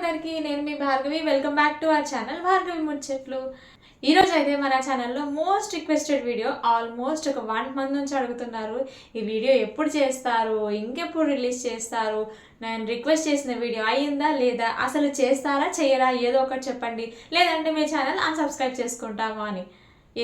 అందరికీ, నేను మీ Bhargavi. Welcome back to our channel Bhargavi ముచ్చట్లు. ఈరోజు అయితే మన ఛానల్లో మోస్ట్ రిక్వెస్టెడ్ వీడియో, ఆల్మోస్ట్ ఒక 1 మంత్ నుంచి అడుగుతున్నారు ఈ వీడియో ఎప్పుడు చేస్తారు, ఇంకెప్పుడు రిలీజ్ చేస్తారు, నేను రిక్వెస్ట్ చేసిన వీడియో అయ్యిందా లేదా, అసలు చేస్తారా చేయరా, ఏదో ఒకటి చెప్పండి, లేదంటే మీ ఛానల్ అన్సబ్స్క్రైబ్ చేసుకుంటాము అని.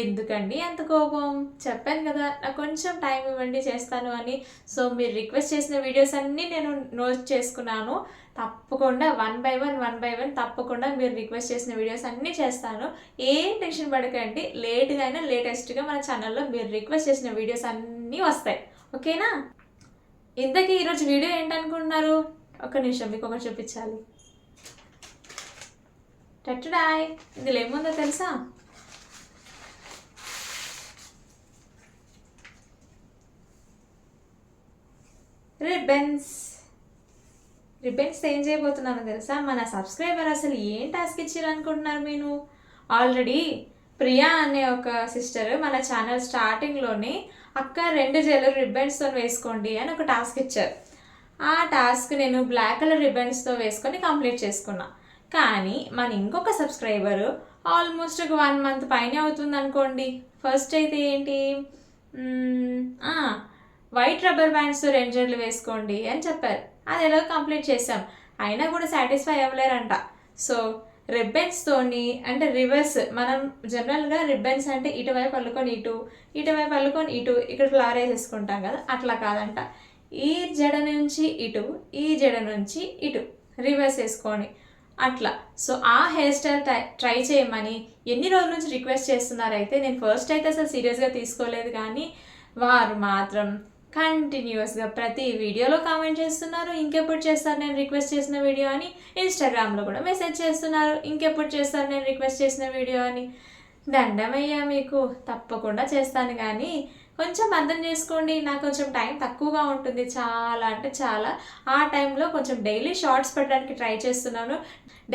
ఎందుకండి అంత కోపం? చెప్పాను కదా, నాకు కొంచెం టైం ఇవ్వండి చేస్తాను అని. సో మీరు రిక్వెస్ట్ చేసిన వీడియోస్ అన్నీ నేను నోట్ చేసుకున్నాను. తప్పకుండా వన్ బై వన్ తప్పకుండా మీరు రిక్వెస్ట్ చేసిన వీడియోస్ అన్నీ చేస్తాను. ఏం టెన్షన్ పడకండి. లేట్గా అయినా లేటెస్ట్గా మన ఛానల్లో మీరు రిక్వెస్ట్ చేసిన వీడియోస్ అన్నీ వస్తాయి. ఓకేనా? ఇంతకీ ఈరోజు వీడియో ఏంటనుకుంటున్నారు? ఒక్క నిమిషం, మీకు ఒకటి చూపించాలి. టట్టుడాయ్, ఇందులో ఏముందో తెలుసా? రిబ్బన్స్ ఏం చేయబోతున్నానో తెలుసా? మన సబ్స్క్రైబర్ అసలు ఏం టాస్క్ ఇచ్చారు అనుకుంటున్నారు మీరు? ఆల్రెడీ ప్రియా అనే ఒక సిస్టర్ మన ఛానల్ స్టార్టింగ్లోనే అక్క 2 జడలు రిబ్బన్స్తో వేసుకోండి అని ఒక టాస్క్ ఇచ్చారు. ఆ టాస్క్ నేను బ్లాక్ కలర్ రిబ్బన్స్తో వేసుకొని కంప్లీట్ చేసుకున్నా. కానీ మన ఇంకొక సబ్స్క్రైబరు ఆల్మోస్ట్ ఒక 1 మంత్ పైనే అవుతుంది అనుకోండి. ఫస్ట్ అయితే ఏంటి, వైట్ రబ్బర్ బ్యాండ్స్తో 2 జడలు వేసుకోండి అని చెప్పారు. అది ఎలా కంప్లీట్ చేసాం, అయినా కూడా సాటిస్ఫై అవ్వలేరంట. సో రిబ్బన్స్తోని అంటే రివర్స్, మనం జనరల్గా రిబ్బన్స్ అంటే ఇటువైపు అల్లుకొని ఇటువైపు అల్లుకొని ఇక్కడ ఫ్లవర్ వేసేసుకుంటాం కదా, అట్లా కాదంట. ఈ జడ నుంచి ఇటు, ఈ జడ నుంచి ఇటు రివర్స్ వేసుకొని అట్లా. సో ఆ హెయిర్ స్టైల్ ట్రై చేయమని ఎన్ని రోజుల నుంచి రిక్వెస్ట్ చేస్తున్నారు. అయితే నేను ఫస్ట్ అయితే అసలు సీరియస్గా తీసుకోలేదు, కానీ వారు మాత్రం కంటిన్యూస్గా ప్రతి వీడియోలో కామెంట్ చేస్తున్నారు, ఇంకెప్పుడు చేస్తారు నేను రిక్వెస్ట్ చేసిన వీడియో అని. ఇన్స్టాగ్రామ్లో కూడా మెసేజ్ చేస్తున్నారు, ఇంకెప్పుడు చేస్తారు నేను రిక్వెస్ట్ చేసిన వీడియో అని. దండమయ్యా మీకు, తప్పకుండా చేస్తాను, కానీ కొంచెం అర్థం చేసుకోండి. నాకు కొంచెం టైం తక్కువగా ఉంటుంది, చాలా అంటే చాలా. ఆ టైంలో కొంచెం డైలీ షార్ట్స్ పెట్టడానికి ట్రై చేస్తున్నాను.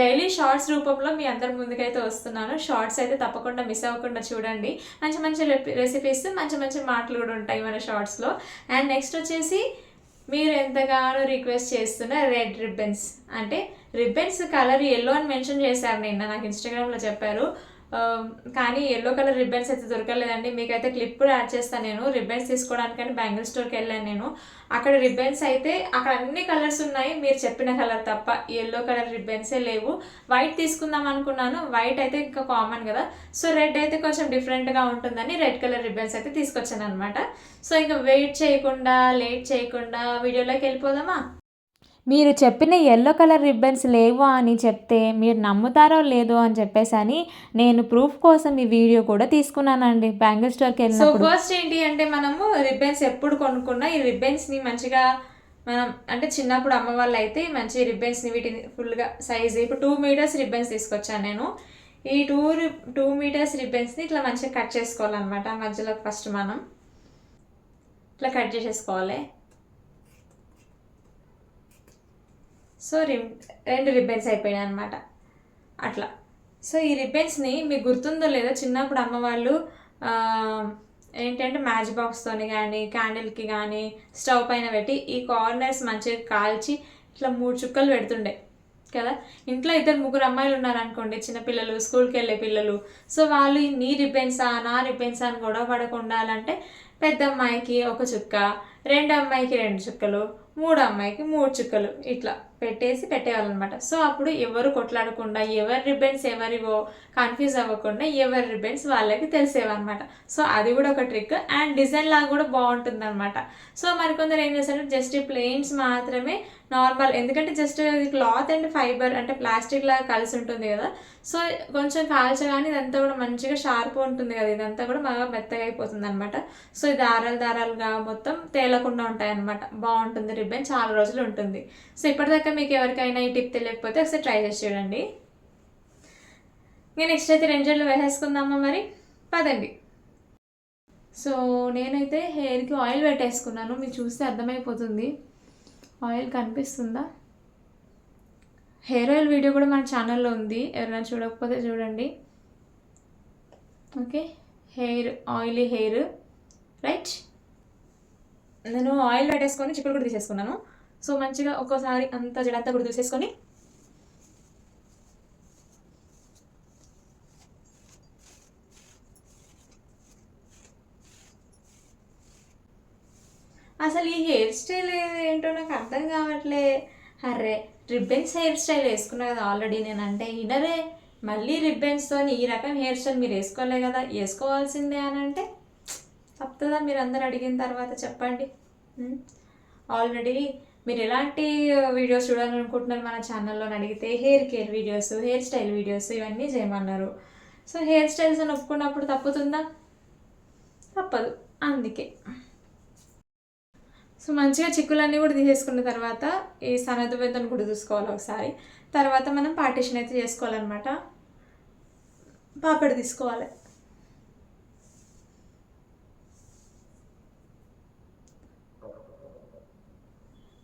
డైలీ షార్ట్స్ రూపంలో మీ అందరి ముందుకైతే వస్తున్నాను. షార్ట్స్ అయితే తప్పకుండా మిస్ అవ్వకుండా చూడండి. మంచి మంచి రెసిపీస్, మంచి మంచి మాటలు కూడా ఉంటాయి మన షార్ట్స్లో. అండ్ నెక్స్ట్ వచ్చేసి మీరు ఎంతగానో రిక్వెస్ట్ చేస్తున్న రెడ్ రిబ్బన్స్, అంటే రిబ్బన్స్ కలర్ ఎల్లో అని మెన్షన్ చేశారు నిన్న, నాకు ఇన్స్టాగ్రామ్లో చెప్పారు. కానీ ఎల్లో కలర్ రిబ్బన్స్ అయితే దొరకలేదండి. మీకైతే క్లిప్ కూడా యాడ్ చేస్తాను. నేను రిబ్బన్స్ తీసుకోవడానికని బ్యాంగిల్ స్టోర్కి వెళ్ళాను నేను. అక్కడ రిబ్బన్స్ అయితే అక్కడ అన్ని కలర్స్ ఉన్నాయి, మీరు చెప్పిన కలర్ తప్ప ఎల్లో కలర్ రిబ్బన్సే లేవు. వైట్ తీసుకుందాం అనుకున్నాను, వైట్ అయితే ఇంకా కామన్ కదా. సో రెడ్ అయితే కొంచెం డిఫరెంట్గా ఉంటుందని రెడ్ కలర్ రిబ్బన్స్ అయితే తీసుకొచ్చాను అనమాట. సో ఇంకా లేట్ చేయకుండా వీడియోలోకి వెళ్ళిపోదామా? మీరు చెప్పిన ఎల్లో కలర్ రిబ్బన్స్ లేవు అని చెప్తే మీరు నమ్ముతారో లేదో అని చెప్పేసి అని నేను ప్రూఫ్ కోసం ఈ వీడియో కూడా తీసుకున్నానండి బ్యాంగిల్ స్టోర్కి వెళ్ళినప్పుడు. సో ఫస్ట్ ఏంటి అంటే, మనము రిబ్బన్స్ ఎప్పుడు కొనుక్కున్నా ఈ రిబ్బన్స్ని మంచిగా మనం అంటే చిన్నప్పుడు అమ్మ వాళ్ళు అయితే మంచి రిబ్బన్స్ని వీటిని ఫుల్గా సైజ్, ఇప్పుడు 2 మీటర్స్ రిబ్బన్స్ తీసుకొచ్చాను నేను. ఈ 2 మీటర్స్ రిబ్బన్స్ని ఇట్లా మంచిగా కట్ చేసుకోవాలన్నమాట. మధ్యలో ఫస్ట్ మనం ఇట్లా కట్ చేసేసుకోవాలి. సో 2 రిబ్బన్స్ అయిపోయాయి అనమాట అట్లా. సో ఈ రిబ్బన్స్ని మీకు గుర్తుందో లేదో, చిన్నప్పుడు అమ్మ వాళ్ళు ఏంటంటే మ్యాచ్ బాక్స్తోని కానీ క్యాండిల్కి కానీ స్టవ్ పైన పెట్టి ఈ కార్నర్స్ మంచిగా కాల్చి ఇట్లా 3 చుక్కలు పెడుతుండే కదా. ఇంట్లో 2-3 అమ్మాయిలు ఉన్నారనుకోండి, చిన్నపిల్లలు, స్కూల్కి వెళ్ళే పిల్లలు. సో వాళ్ళు నీ రిబ్బన్సా నా రిబ్బన్సా అని గొడవ పడకుండా అంటే పెద్ద అమ్మాయికి 1 చుక్క, 2 అమ్మాయికి 2 చుక్కలు, 3 అమ్మాయికి 3 చుక్కలు ఇట్లా పెట్టేవాళ్ళనమాట. సో అప్పుడు ఎవరు కొట్లాడకుండా, ఎవరి రిబ్బన్స్ ఎవరివో కన్ఫ్యూజ్ అవ్వకుండా ఎవరి రిబ్బన్స్ వాళ్ళకి తెలిసేవన్నమాట. సో అది కూడా ఒక ట్రిక్. అండ్ డిజైన్ లాగా కూడా బాగుంటుంది అనమాట. సో మరికొందరు ఏం చేస్తారంటే జస్ట్ ఈ ప్లెయిన్స్ మాత్రమే నార్మల్, ఎందుకంటే జస్ట్ క్లాత్ అండ్ ఫైబర్ అంటే ప్లాస్టిక్ లాగా కలిసి ఉంటుంది కదా. సో కొంచెం కాల్చగానే ఇదంతా కూడా మంచిగా షార్ప్ ఉంటుంది కదా, ఇదంతా కూడా బాగా మెత్తగా అయిపోతుంది అనమాట. సో ఈ దారాలుగా మొత్తం తేలకుండా ఉంటాయి అనమాట. బాగుంటుంది రిబ్బన్, చాలా రోజులు ఉంటుంది. సో ఇప్పటిదాకా మీకు ఎవరికైనా ఈ టిప్ తెలియకపోతే ఒకసారి ట్రై చేసి చూడండి. ఇంకా నెక్స్ట్ అయితే 2 జడలు వేసేసుకుందామా మరి, పదండి. సో నేనైతే హెయిర్కి ఆయిల్ పెట్టేసుకున్నాను, మీకు చూస్తే అర్థమైపోతుంది. ఆయిల్ కనిపిస్తుందా? హెయిర్ ఆయిల్ వీడియో కూడా మన ఛానల్లో ఉంది, ఎవరైనా చూడకపోతే చూడండి. Okay, oily hair right. నేను ఆయిల్ పెట్టేసుకొని చిక్కుడు కూడా తీసేసుకున్నాను. సో మంచిగా ఒక్కోసారి అంతా జడంతా కూడా తీసేసుకొని అసలు ఈ హెయిర్ స్టైల్ ఏంటో నాకు అర్థం కావట్లే. అర్రే రిబ్బన్స్ హెయిర్ స్టైల్ వేసుకున్నా కదా ఆల్రెడీ, నేనంటే ఇనరే. మళ్ళీ రిబ్బన్స్తో ఈ రకం హెయిర్ స్టైల్ మీరు వేసుకోలే కదా, వేసుకోవాల్సిందే అని అంటే తప్పుతుందా? మీరు అందరు అడిగిన తర్వాత చెప్పండి. ఆల్రెడీ మీరు ఎలాంటి వీడియోస్ చూడాలనుకుంటున్నారు మన ఛానల్లో అడిగితే hair care videos, hair style videos ఇవన్నీ చేయమన్నారు. సో హెయిర్ స్టైల్స్ అని ఒప్పుకున్నప్పుడు తప్పుతుందా? తప్పదు. అందుకే సో మంచిగా చిక్కులన్నీ కూడా తీసేసుకున్న తర్వాత ఈ సన్నదు వెంతను కూడా చూసుకోవాలి ఒకసారి. తర్వాత మనం పార్టీషన్ అయితే చేసుకోవాలన్నమాట. పాపడి తీసుకోవాలి.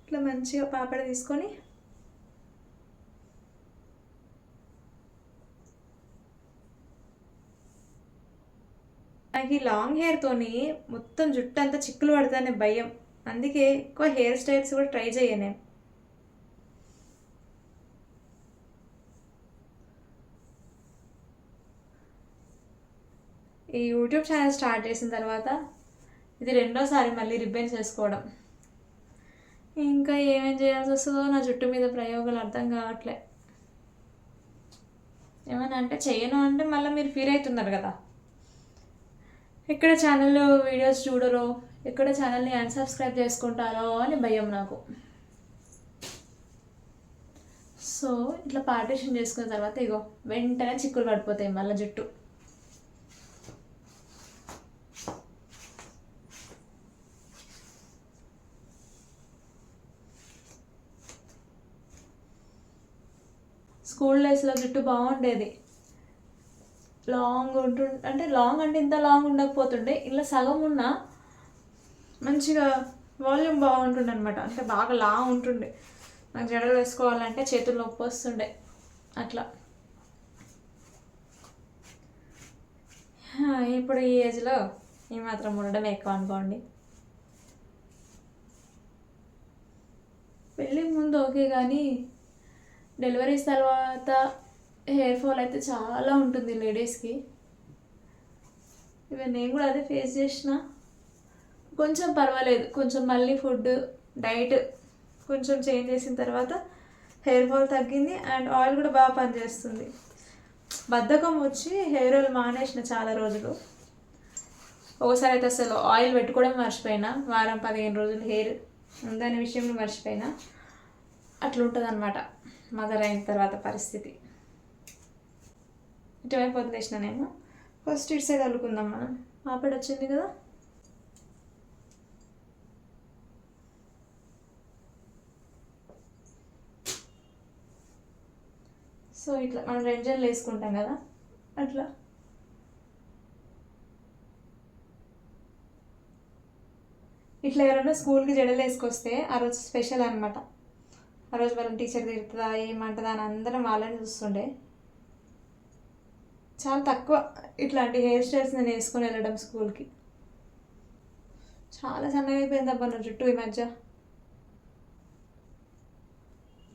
ఇట్లా మంచిగా పాపడి తీసుకొని నాకు ఈ లాంగ్ హెయిర్తోని మొత్తం జుట్టు అంతా చిక్కులు పడతానే భయం. అందుకే ఎక్కువ హెయిర్ స్టైల్స్ కూడా ట్రై చేయను నేను. ఈ యూట్యూబ్ ఛానల్ స్టార్ట్ చేసిన తర్వాత ఇది రెండోసారి మళ్ళీ రిబ్బన్స్ వేసుకోవడం. ఇంకా ఏమేం చేయాల్సి వస్తుందో నా జుట్టు మీద ప్రయోగాలు అర్థం కావట్లే. ఏమన్నా అంటే చెయ్యను అంటే మళ్ళీ మీరు ఫీల్ అవుతున్నారు కదా, ఎక్కడ ఛానల్లో వీడియోస్ చూడరో, ఎక్కడ ఛానల్ని అన్సబ్స్క్రైబ్ చేసుకుంటారో అని భయం నాకు. సో ఇట్లా పార్టీషన్ చేసుకున్న తర్వాత ఇగో వెంటనే చిక్కులు పడిపోతాయి మళ్ళీ జుట్టు. స్కూల్ డేస్లో జుట్టు బాగుండేది, లాంగ్ అంటే లాంగ్ అంటే ఇంత లాంగ్ ఉండకపోతుండే, ఇలా సగం ఉన్నా మంచిగా వాల్యూమ్ బాగుంటుండే అనమాట. అంటే బాగా లాంగ్ ఉంటుండే. నాకు జడలు వేసుకోవాలంటే చేతులు నొప్పి వస్తుండే అట్లా. ఇప్పుడు ఈ ఏజ్లో ఈ మాత్రం ఉండడం ఎక్కువ అనుకోండి. పెళ్ళి ముందు ఓకే, కానీ డెలివరీస్ తర్వాత హెయిర్ ఫాల్ అయితే చాలా ఉంటుంది లేడీస్కి. ఇవన్నీ నేను కూడా అదే ఫేస్ చేసిన. కొంచెం పర్వాలేదు, కొంచెం మళ్ళీ ఫుడ్ డైట్ కొంచెం చేంజ్ చేసిన తర్వాత హెయిర్ ఫాల్ తగ్గింది. అండ్ ఆయిల్ కూడా బాగా పనిచేస్తుంది. బద్ధకం వచ్చి హెయిర్ ఆయిల్ మానేసిన చాలా రోజులు. ఒకసారి అయితే అసలు ఆయిల్ పెట్టుకోవడం మర్చిపోయినా, వారం 15 రోజులు హెయిర్ ఉందనే విషయం మర్చిపోయినా. అట్లుంటుంది అనమాట మదర్ అయిన తర్వాత పరిస్థితి. ఇటువైపు వదిలేసిన నేను. ఫస్ట్ ఇటు సైడ్ అల్లుకుందాం మనం. పాపడి వచ్చింది కదా, సో ఇట్లా మనం రెంజర్లు వేసుకుంటాం కదా అట్లా. ఇట్లా ఎవరైనా స్కూల్కి జడలు వేసుకొస్తే ఆ రోజు స్పెషల్ అనమాట. ఆ రోజు వాళ్ళని టీచర్ తిడుతుందా ఏమంటుందా అని అందరం వాళ్ళని చూస్తుండే. చాలా తక్కువ ఇట్లాంటి హెయిర్ స్టైల్స్ నేను వేసుకొని వెళ్ళడం స్కూల్కి. చాలా సన్నగా అయిపోయింది అబ్బా నా జుట్టు ఈ మధ్య.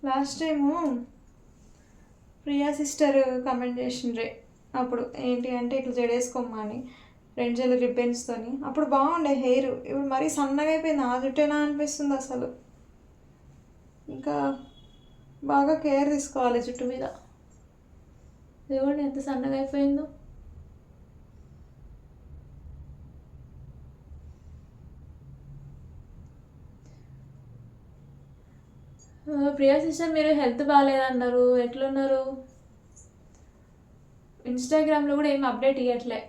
Last time Priya sister comment చేసిండ్రే అప్పుడు, ఏంటి అంటే ఇట్లా జడేసుకోమ్మా అని, రెంజల్ రిబ్బన్స్తోని. అప్పుడు బాగుండే హెయిర్, ఇప్పుడు మరీ సన్నగా అయిపోయింది. ఆ జుట్టేనా అనిపిస్తుంది అసలు. ఇంకా బాగా కేర్ తీసుకోవాలి జుట్టు మీద. చూడండి ఎంత సన్నగా అయిపోయిందో. ప్రియా సిస్టర్ మీరు హెల్త్ బాగాలేదన్నారు, ఎట్లున్నారు? ఇన్స్టాగ్రామ్లో కూడా ఏం అప్డేట్ ఇవ్వట్లే,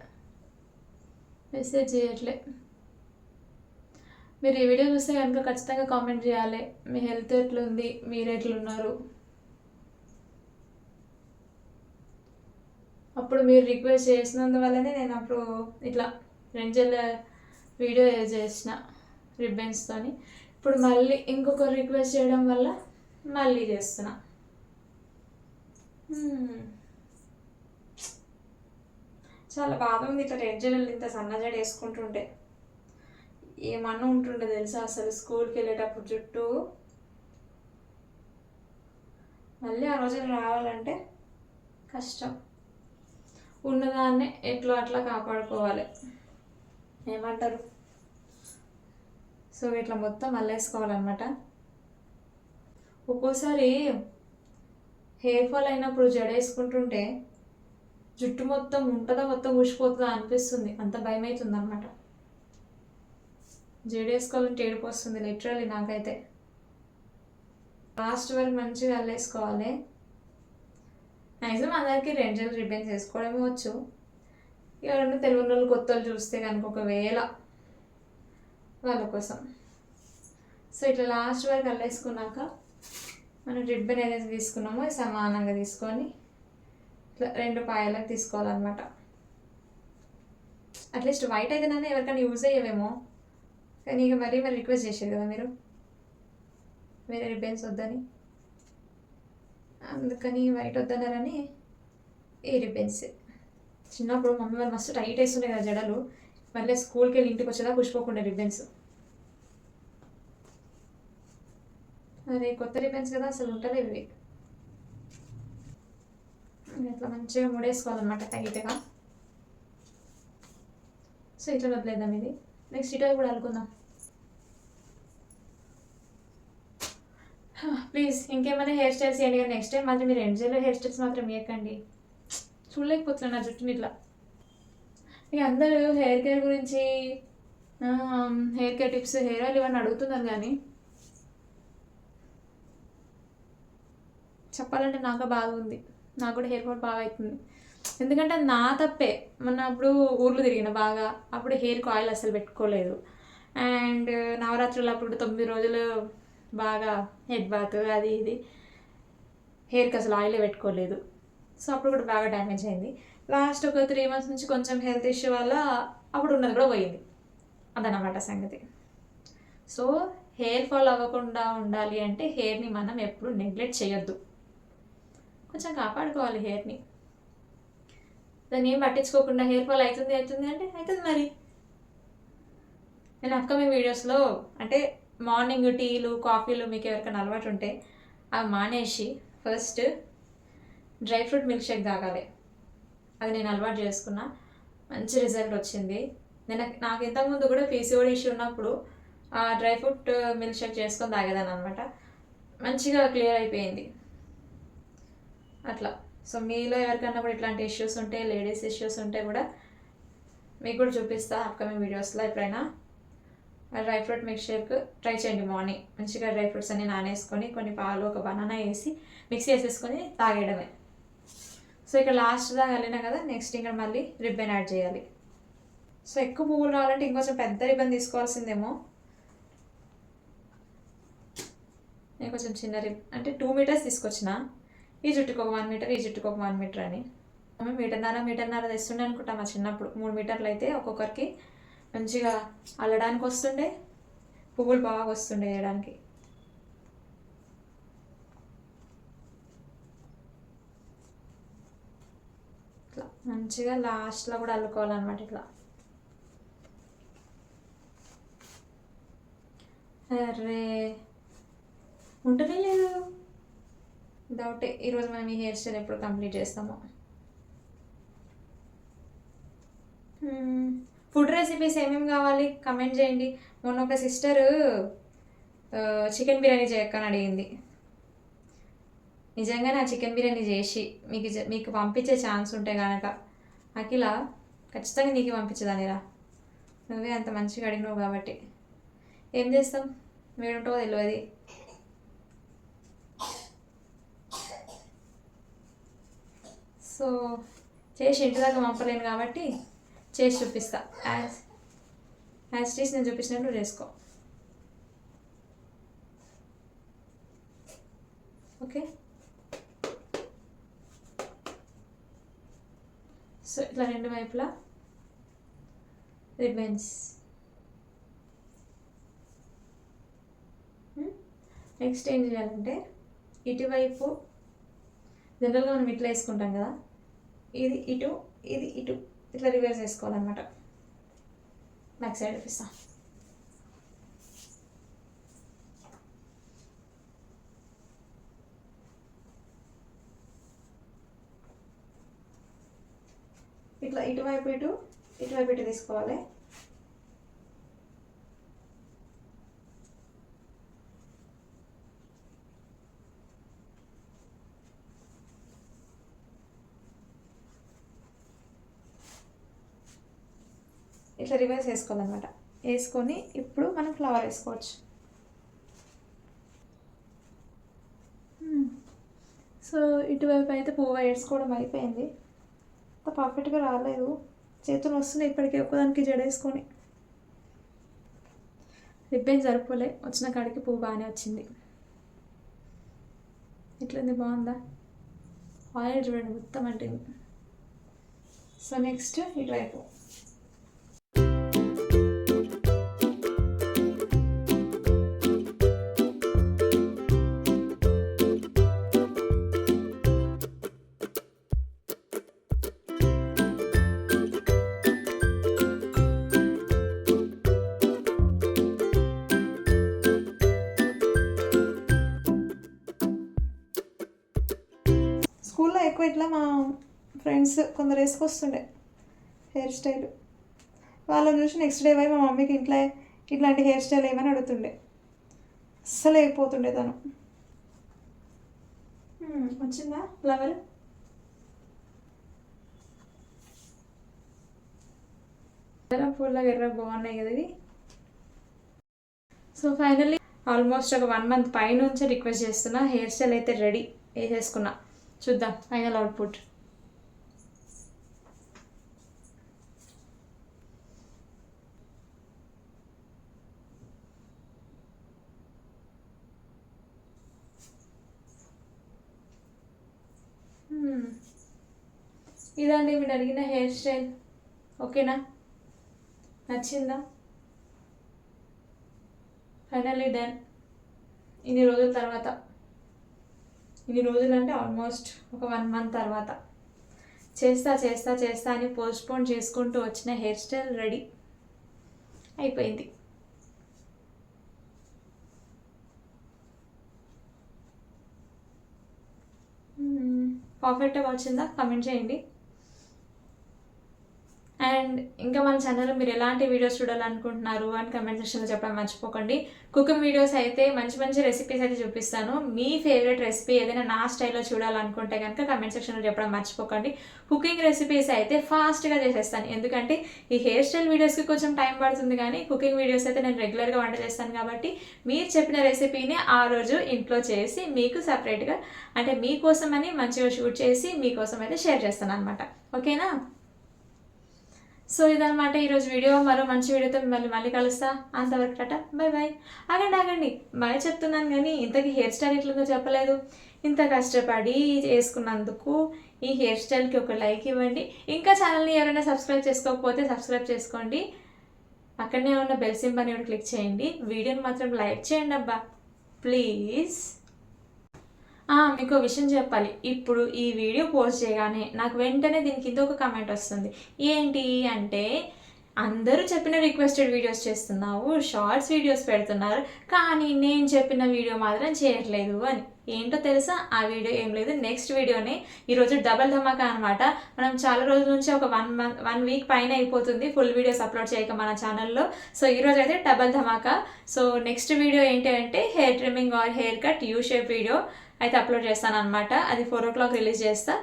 మెసేజ్ చేయట్లే. మీరు ఈ వీడియో చూస్తే కనుక ఖచ్చితంగా కామెంట్ చేయాలి, మీ హెల్త్ ఎట్లుంది, మీరు ఎట్లున్నారు. అప్పుడు మీరు రిక్వెస్ట్ చేసినందువల్లనే నేను అప్పుడు ఇట్లా రెంజల్ వీడియో చేసిన రిబ్బన్స్తోని. ఇప్పుడు మళ్ళీ ఇంకొకరు రిక్వెస్ట్ చేయడం వల్ల మళ్ళీ చేస్తున్నా. చాలా బాధ ఉంది ఇట్లా రెంజల్ ఇంత సన్నజడ వేసుకుంటుంటే. ఏమన్నా ఉంటుండే తెలుసా అసలు స్కూల్కి వెళ్ళేటప్పుడు జుట్టు. మళ్ళీ ఆ రోజులు రావాలంటే కష్టం. ఉన్నదాన్నే ఎట్లా అట్లా కాపాడుకోవాలి. ఏమంటారు? సో ఇట్లా మొత్తం అల్లేసుకోవాలన్నమాట. ఒక్కోసారి హెయిర్ ఫాల్ అయినప్పుడు జడ వేసుకుంటుంటే జుట్టు మొత్తం ఉంటుందా మొత్తం ఊసిపోతుందా అనిపిస్తుంది, అంత భయం అవుతుంది అనమాట. జడ వేసుకోవాలంటే ఏడుపు వస్తుంది లిటరల్లీ నాకైతే. లాస్ట్ వరకు మంచిగా అల్లేసుకోవాలి. మ్యాక్సిమం అందరికీ రెంజల్ రిబ్బన్స్ వేసుకోవడమే వచ్చు. ఎవరైనా తెలుగు వాళ్ళు కొత్త వాళ్ళు చూస్తే కనుక ఒకవేళ వాళ్ళ కోసం. సో ఇట్లా లాస్ట్ వరకు అల్లేసుకున్నాక మనం రిబ్బన్ ఏదైతే తీసుకున్నామో సమానంగా తీసుకొని ఇట్లా 2 పాయలకు తీసుకోవాలన్నమాట. అట్లీస్ట్ వైట్ అయితేనే ఎవరికైనా యూజ్ అయ్యేవేమో, కానీ ఇక మరీ రిక్వెస్ట్ చేశారు కదా మీరు వేరే రిబ్బన్స్ వద్దని, అందుకని వైట్ వద్దన్నారని ఈ రిబ్బన్స్. చిన్నప్పుడు మమ్మీ వాళ్ళు మస్తు టైట్ వేస్తుండే కదా జడలు, మళ్ళీ స్కూల్కి వెళ్ళి ఇంటికి వచ్చేదా పుష్పోకుండే రిబ్బన్స్. అరే కొత్త రిబ్బన్స్ కదా అసలు ఉంటలేవు ఇవి. ఇట్లా మంచిగా ముడేసుకోవాలన్నమాట టైట్గా. సో ఇట్లా వదిలేద్దాం ఇది. నెక్స్ట్ ఇటు కూడా అనుకుందాం. ప్లీజ్ ఇంకేమైనా హెయిర్ స్టైల్స్ చేయండి కానీ నెక్స్ట్ టైం మాత్రం మీరు ఎండ్జెల్లో హెయిర్ స్టైల్స్ మాత్రం వేయకండి. చూడలేకపోతున్నాను నా జుట్టుని ఇట్లా. ఇక అందరూ హెయిర్ కేర్ గురించి hair care tips, hair oil ఇవన్నీ అడుగుతున్నారు కానీ చెప్పాలంటే నాకు బాగా ఉంది. నాకు కూడా హెయిర్ ఫాల్ బాగా అవుతుంది. ఎందుకంటే అది నా తప్పే. మొన్న అప్పుడు ఊర్లు తిరిగిన బాగా, అప్పుడు హెయిర్కి ఆయిల్ అసలు పెట్టుకోలేదు. అండ్ నవరాత్రులు అప్పుడు 9 రోజులు బాగా హెడ్ బాత్ అది ఇది, హెయిర్కి అసలు ఆయిలే పెట్టుకోలేదు. సో అప్పుడు కూడా బాగా డ్యామేజ్ అయింది. లాస్ట్ ఒక 3 months నుంచి కొంచెం హెల్త్ ఇష్యూ వల్ల అప్పుడు ఉన్నది కూడా పోయింది. అదనమాట సంగతి. సో హెయిర్ ఫాల్ అవ్వకుండా ఉండాలి అంటే హెయిర్ని మనం ఎప్పుడు నెగ్లెక్ట్ చేయొద్దు, కొంచెం కాపాడుకోవాలి హెయిర్ని. దాన్ని ఏం పట్టించుకోకుండా హెయిర్ ఫాల్ అవుతుంది అంటే అవుతుంది మరి. నేను అప్కమింగ్ వీడియోస్లో అంటే మార్నింగ్ టీలు కాఫీలు మీకు ఎవరికైనా అలవాటు ఉంటే అవి మానేసి first dry fruit milk shake తాగాలి. అది నేను అలవాటు చేసుకున్నా, మంచి రిజల్ట్ వచ్చింది. నాకు ఇంతకుముందు కూడా పీసీఓడి ఇష్యూ ఉన్నప్పుడు ఆ డ్రై ఫ్రూట్ మిల్క్ షేక్ చేసుకొని తాగేదాన్ని అనమాట. మంచిగా క్లియర్ అయిపోయింది అట్లా. సో మీలో ఎవరికైనా కూడా ఇట్లాంటి ఇష్యూస్ ఉంటే, లేడీస్ ఇష్యూస్ ఉంటే కూడా మీకు కూడా చూపిస్తా అప్కమింగ్ వీడియోస్లో. ఎప్పుడైనా dry fruit milk shake try చేయండి. మార్నింగ్ మంచిగా డ్రై ఫ్రూట్స్ అన్ని నానేసుకొని కొన్ని పాలు ఒక బనానా వేసి మిక్సీ వేసేసుకొని తాగేయడమే. సో ఇక్కడ లాస్ట్ దాకా వెళ్ళినా కదా, నెక్స్ట్ ఇక్కడ మళ్ళీ రిబ్బన్ యాడ్ చేయాలి. సో ఎక్కువ పువ్వులు రావాలంటే ఇంకొంచెం పెద్ద రిబ్బన్ తీసుకోవాల్సిందేమో. నేను కొంచెం చిన్న అంటే 2 meters తీసుకొచ్చిన. ఈ జుట్టుకు ఒక 1 meter, ఈ జుట్టుకు ఒక 1 meter అని. మీటర్న్నర తెస్తుండే అనుకుంటా మా చిన్నప్పుడు. 3 మీటర్లు అయితే ఒక్కొక్కరికి మంచిగా అల్లడానికి వస్తుండే, పువ్వులు బాగా వస్తుండే వేయడానికి. ఇట్లా మంచిగా లాస్ట్లో కూడా అల్లుకోవాలన్నమాట ఇట్లా. అరే ఉంటనే లేదు డౌటే. ఈరోజు మనం ఈ హెయిర్ స్టైల్ ఎప్పుడు కంప్లీట్ చేస్తామో. ఫుడ్ రెసిపీస్ ఏమేమి కావాలి కమెంట్ చేయండి. మొన్న ఒక సిస్టరు చికెన్ బిర్యానీ చేయక్కని అడిగింది. నిజంగా నా చికెన్ బిర్యానీ చేసి మీకు పంపించే ఛాన్స్ ఉంటే కనుక అఖిల ఖచ్చితంగా నీకు పంపించేదానిరా. నువ్వే అంత మంచిగా అడిగినావు కాబట్టి. ఏం చేస్తాం, వేడుంటావో తెలియదు. సో చేసి ఇంటి దాకా పంపలేను కాబట్టి చేసి చూపిస్తా. యాజ్ టీస్ నేను చూపించినట్టు చేసుకో. ఓకే. సో ఇట్లా 2 వైపులా రిబ్బన్స్. నెక్స్ట్ ఏం చేయాలంటే ఇటువైపు జనరల్గా మనం ఇట్లా వేసుకుంటాం కదా, ఇది ఇటు ఇది ఇటు ఇట్లా రివర్స్ వేసుకోవాలన్నమాట. బ్యాక్ సైడ్ చూపిస్తా. ఇట్లా ఇటువైపు ఇటు తీసుకోవాలి. ఇట్లా రివర్స్ వేసుకోవాలన్నమాట. వేసుకొని ఇప్పుడు మనం ఫ్లవర్ వేసుకోవచ్చు. సో ఇటువైపు అయితే పువ్వు వేసుకోవడం అయిపోయింది. అంత పర్ఫెక్ట్గా రాలేదు, చేతులు వస్తున్నాయి ఇప్పటికీ ఒక్కదానికి జడేసుకొని. రిబ్బన్ సరిపోలే, వచ్చిన కాడికి పువ్వు బాగానే వచ్చింది. ఇట్లుంది, బాగుందా? ఆయిల్ చూడండి మొత్తం అంటుంది. సో నెక్స్ట్ ఇటువైపు స్కూల్లో ఎక్కువ ఇట్లా మా ఫ్రెండ్స్ కొందరు వేసుకొస్తుండే హెయిర్ స్టైల్. వాళ్ళని చూసి నెక్స్ట్ డే పోయి మా మమ్మీకి ఇంట్లో ఇట్లాంటి హెయిర్ స్టైల్ ఏమని అడుగుతుండే. అస్సలు అయిపోతుండే తను. వచ్చిందా ఫ్లవర్? పూల ఎర్ర బాగున్నాయి కదా ఇవి. సో ఫైనల్లీ ఆల్మోస్ట్ ఒక 1 month పైనుంచి రిక్వెస్ట్ చేస్తున్నా. హెయిర్ స్టైల్ అయితే రెడీ, వేసేసుకున్నా. చూద్దాం ఫైనల్ అవుట్పుట్. ఇదండి మీరు అడిగిన హెయిర్ స్టైల్. ఓకేనా? నచ్చిందా? Finally done. ఇన్ని రోజుల తర్వాత, ఇన్ని రోజులు అంటే ఆల్మోస్ట్ ఒక 1 month తర్వాత చేస్తా అని పోస్ట్పోన్ చేసుకుంటూ వచ్చిన హెయిర్ స్టైల్ రెడీ అయిపోయింది. పర్ఫెక్ట్గా వచ్చిందా? కామెంట్ చేయండి. అండ్ ఇంకా మన ఛానల్లో మీరు ఎలాంటి వీడియోస్ చూడాలనుకుంటున్నారు అని కమెంట్ సెక్షన్లో చెప్పడం మర్చిపోకండి. కుకింగ్ వీడియోస్ అయితే మంచి రెసిపీస్ అయితే చూపిస్తాను. మీ ఫేవరెట్ రెసిపీ ఏదైనా నా స్టైల్లో చూడాలనుకుంటే కనుక కమెంట్ సెక్షన్లో చెప్పడం మర్చిపోకండి. కుకింగ్ రెసిపీస్ అయితే ఫాస్ట్గా చేసేస్తాను, ఎందుకంటే ఈ హెయిర్ స్టైల్ వీడియోస్కి కొంచెం టైం పడుతుంది, కానీ కుకింగ్ వీడియోస్ అయితే నేను రెగ్యులర్గా వంట చేస్తాను. కాబట్టి మీరు చెప్పిన రెసిపీని ఆ రోజు ఇంట్లో చేసి మీకు సపరేట్గా, అంటే మీకోసమని మంచిగా షూట్ చేసి మీకోసం అయితే షేర్ చేస్తాను అనమాట. ఓకేనా? సో ఇదనమాట ఈరోజు వీడియో. మరో మంచి వీడియోతో మళ్ళీ కలుస్తా. అంతవరకు టాటా, బై బాయ్. ఆగండి బాయ్ చెప్తున్నాను కానీ ఇంతకీ హెయిర్ స్టైల్ ఎట్లుందో చెప్పలేదు. ఇంత కష్టపడి చేసుకున్నందుకు ఈ హెయిర్ స్టైల్కి ఒక లైక్ ఇవ్వండి. ఇంకా ఛానల్ని ఎవరైనా సబ్స్క్రైబ్ చేసుకోకపోతే సబ్స్క్రైబ్ చేసుకోండి. అక్కడనే ఉన్న బెల్ సింబల్ని కూడా క్లిక్ చేయండి. వీడియోని మాత్రం లైక్ చేయండి అబ్బా, ప్లీజ్. మీకు విషయం చెప్పాలి. ఇప్పుడు ఈ వీడియో పోస్ట్ చేయగానే నాకు వెంటనే దీని కింద ఒక కామెంట్ వస్తుంది. ఏంటి అంటే, అందరూ చెప్పిన రిక్వెస్టెడ్ వీడియోస్ చేస్తున్నావు, షార్ట్స్ వీడియోస్ పెడుతున్నారు, కానీ నేను చెప్పిన వీడియో మాత్రం చేయట్లేదు అని. ఏంటో తెలుసా? ఆ వీడియో ఏం లేదు, నెక్స్ట్ వీడియోనే. ఈరోజు డబల్ ధమాకా అనమాట. మనం చాలా రోజుల నుంచి ఒక 1 week పైన అయిపోతుంది ఫుల్ వీడియోస్ అప్లోడ్ చేయక మన ఛానల్లో. సో ఈరోజు అయితే డబల్ ధమాకా. సో నెక్స్ట్ వీడియో ఏంటి అంటే hair trimming or hair cut U shape video అయితే అప్లోడ్ చేస్తాను అనమాట. అది 4 o'clock రిలీజ్ చేస్తా.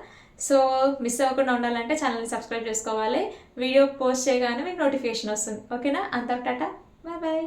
సో మిస్ అవ్వకుండా ఉండాలంటే ఛానల్ని సబ్స్క్రైబ్ చేసుకోవాలి. వీడియో పోస్ట్ చేయగానే మీకు నోటిఫికేషన్ వస్తుంది. ఓకేనా? అంతా టాటా, బాయ్ బాయ్.